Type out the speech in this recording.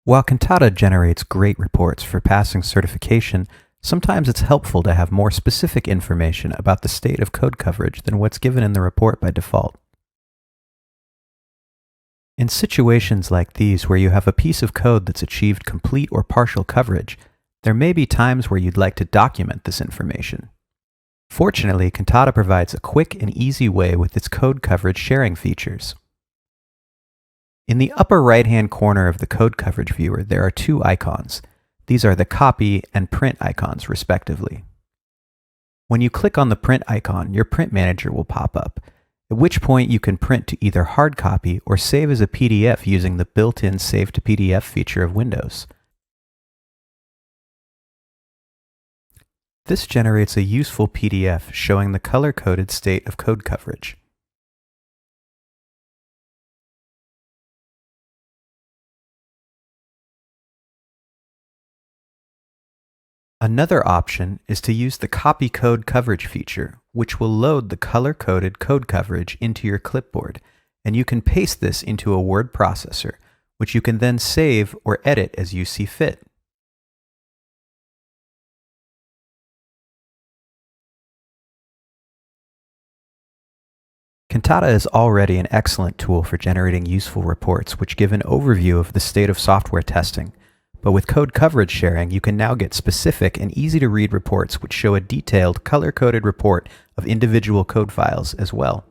While Cantata generates great reports for passing certification, sometimes it's helpful to have more specific information about the state of code coverage than what's given in the report by default. In situations like these where you have a piece of code that's achieved complete or partial coverage, there may be times where you'd like to document this information. Fortunately, Cantata provides a quick and easy way with its code coverage sharing features. In the upper right-hand corner of the code coverage viewer, there are two icons. These are the copy and print icons, respectively. When you click on the print icon, your print manager will pop up, at which point you can print to either hard copy or save as a PDF using the built-in Save to PDF feature of Windows. This generates a useful PDF showing the color-coded state of code coverage. Another option is to use the Copy Code Coverage feature, which will load the color-coded code coverage into your clipboard, and you can paste this into a word processor, which you can then save or edit as you see fit. Cantata is already an excellent tool for generating useful reports which give an overview of the state of software testing. But with code coverage sharing, you can now get specific and easy-to-read reports which show a detailed, color-coded report of individual code files as well.